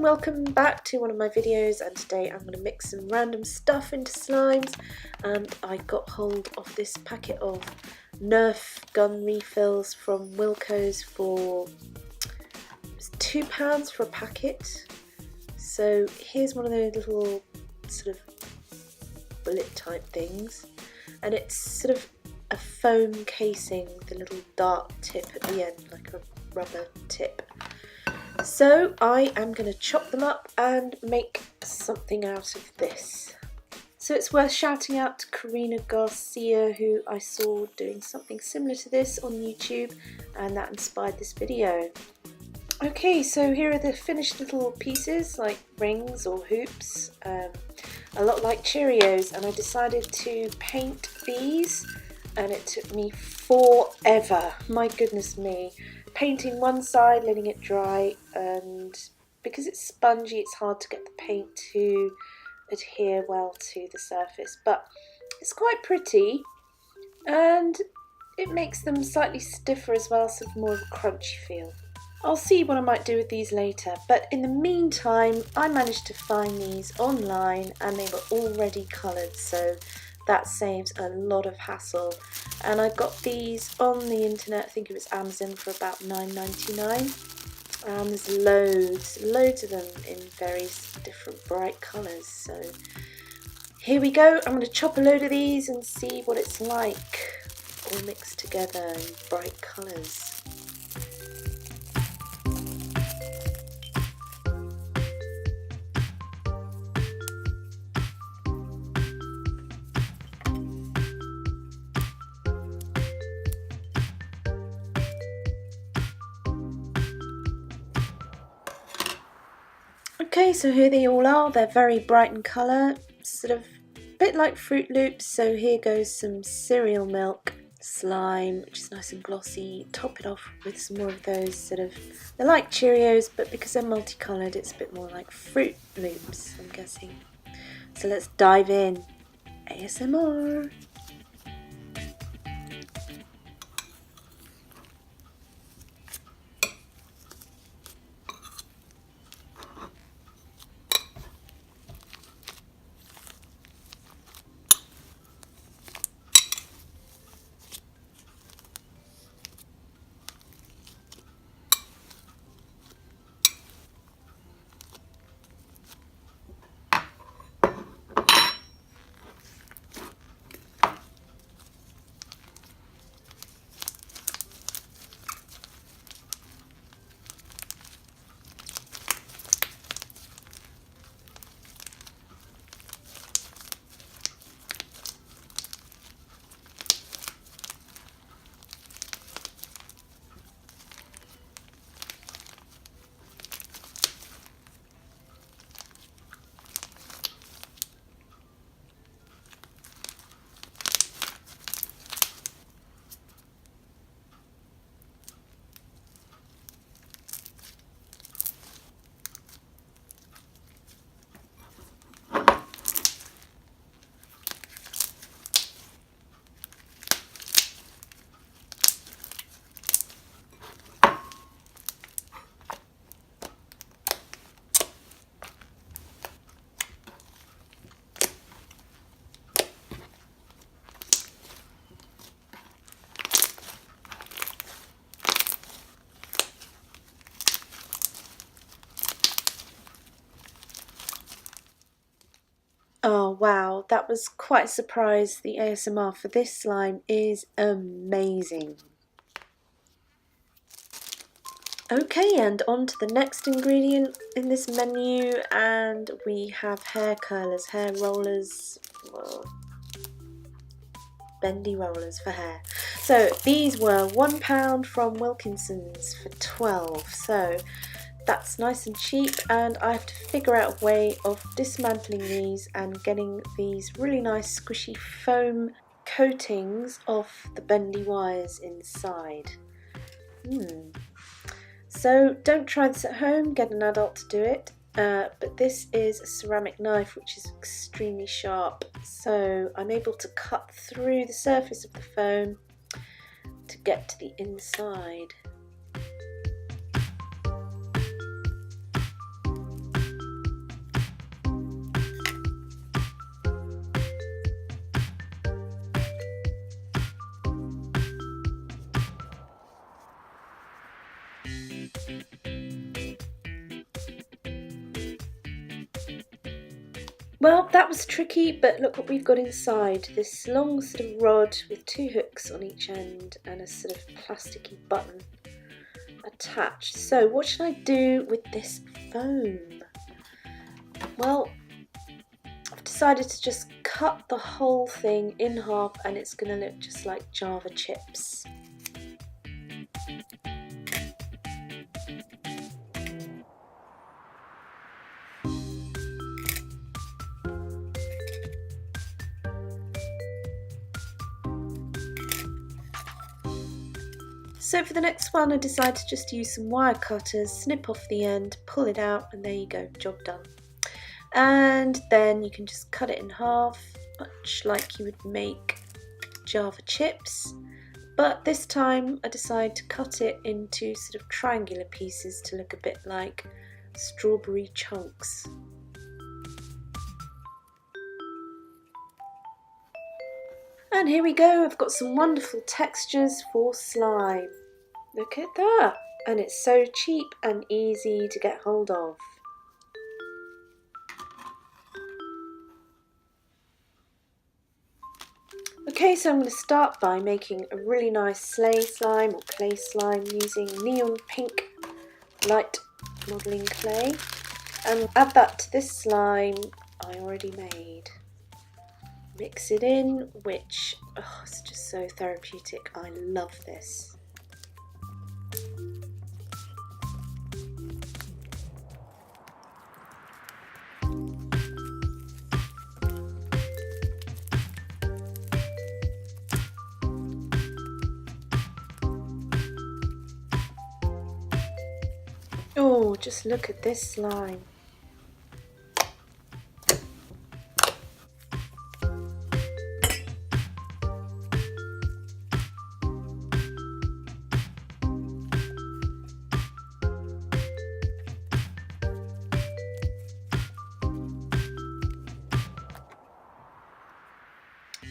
welcome back to one of my videos, and today I'm going to mix some random stuff into slimes. And I got hold of this packet of Nerf gun refills from Wilko's for £2 for a packet. So here's one of those little sort of bullet type things, and it's sort of a foam casing with a little dart tip at the end, like a rubber tip. So I am going to chop them up and make something out of this. So it's worth shouting out to Karina Garcia, who I saw doing something similar to this on YouTube, and that inspired this video. Okay, so here are the finished little pieces, like rings or hoops, a lot like Cheerios, and I decided to paint these, and it took me forever, my goodness me. Painting one side, letting it dry, and because it's spongy it's hard to get the paint to adhere well to the surface, but it's quite pretty and it makes them slightly stiffer as well, so more of a crunchy feel. I'll see what I might do with these later, but in the meantime I managed to find these online and they were already coloured, so that saves a lot of hassle. And I got these on the internet, I think it was Amazon, for about $9.99. And there's loads of them in various different bright colours. So here we go. I'm going to chop a load of these and see what it's like all mixed together in bright colours. Okay, so here they all are. They're very bright in colour, sort of a bit like Fruit Loops. So here goes some cereal milk slime, which is nice and glossy. Top it off with some more of those sort of, they're like Cheerios, but because they're multicoloured it's a bit more like Fruit Loops, I'm guessing. So let's dive in. ASMR. Oh wow, that was quite a surprise. The ASMR for this slime is amazing. Okay, and on to the next ingredient in this menu, and we have hair curlers, hair rollers, well, bendy rollers for hair. So these were £1 from Wilkinson's for 12, so that's nice and cheap, and I have to figure out a way of dismantling these and getting these really nice squishy foam coatings off the bendy wires inside. So don't try this at home, get an adult to do it, but this is a ceramic knife which is extremely sharp, so I'm able to cut through the surface of the foam to get to the inside. Well, that was tricky, but look what we've got inside. This long sort of rod with 2 hooks on each end and a sort of plasticky button attached. So what should I do with this foam? Well, I've decided to just cut the whole thing in half and it's going to look just like Java chips. So for the next one I decided to just use some wire cutters, snip off the end, pull it out, and there you go, job done. And then you can just cut it in half, much like you would make Java chips, but this time I decided to cut it into sort of triangular pieces to look a bit like strawberry chunks. And here we go, I've got some wonderful textures for slime. Look at that! And it's so cheap and easy to get hold of. Okay, so I'm going to start by making a really nice sleigh slime or clay slime using neon pink light modelling clay. And add that to this slime I already made. Mix it in, which, oh, it's just so therapeutic. I love this. Oh, just look at this slime.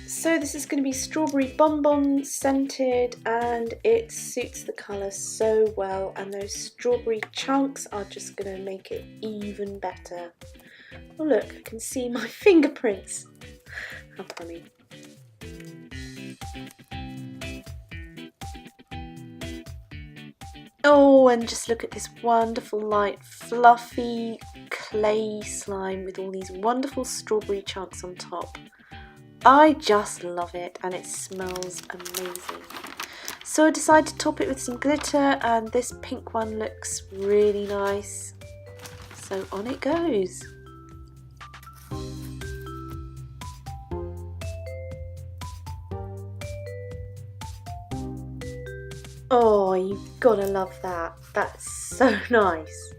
So this is going to be strawberry bonbon scented and it suits the colour so well, and those strawberry chunks are just going to make it even better. Oh look, I can see my fingerprints. How funny. Oh, and just look at this wonderful light fluffy clay slime with all these wonderful strawberry chunks on top. I just love it and it smells amazing. So I decided to top it with some glitter, and this pink one looks really nice. So on it goes. Oh, you've gotta love that. That's so nice.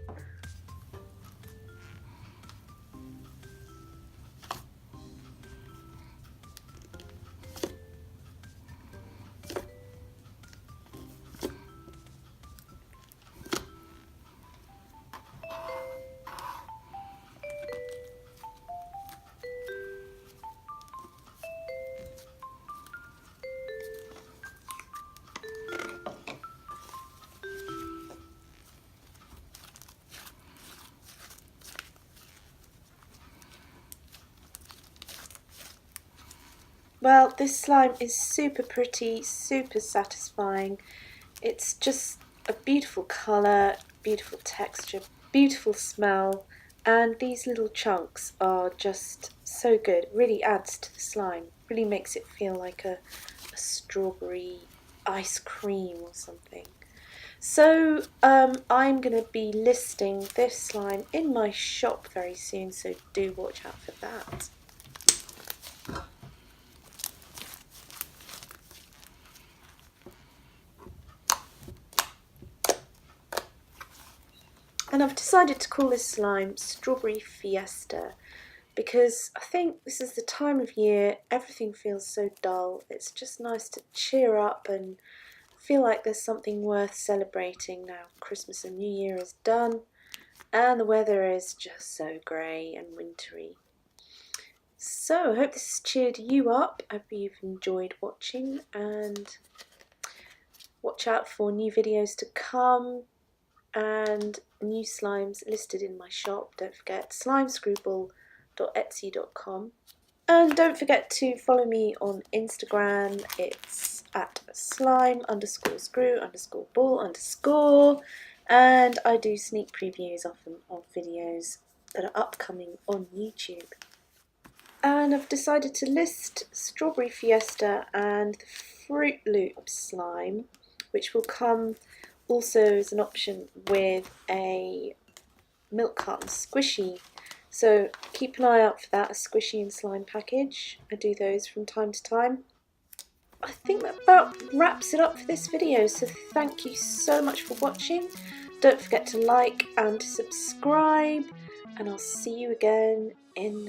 Well, this slime is super pretty, super satisfying. It's just a beautiful colour, beautiful texture, beautiful smell, and these little chunks are just so good. It really adds to the slime, really makes it feel like a strawberry ice cream or something. So I'm going to be listing this slime in my shop very soon, so do watch out for that. And I've decided to call this slime Strawberry Fiesta because I think this is the time of year, everything feels so dull. It's just nice to cheer up and feel like there's something worth celebrating now. Christmas and New Year is done and the weather is just so grey and wintry. So I hope this has cheered you up. I hope you've enjoyed watching, and watch out for new videos to come and new slimes listed in my shop. Don't forget Slimescrewball slime.etsy.com. And don't forget to follow me on Instagram. It's at slime_screw_ball_, and I do sneak previews often of videos that are upcoming on YouTube. And I've decided to list Strawberry Fiesta and the Fruit Loop slime, which will come also as an option with a milk carton squishy. So keep an eye out for that, a squishy and slime package. I do those from time to time. I think that about wraps it up for this video, so thank you so much for watching. Don't forget to like and subscribe, and I'll see you again in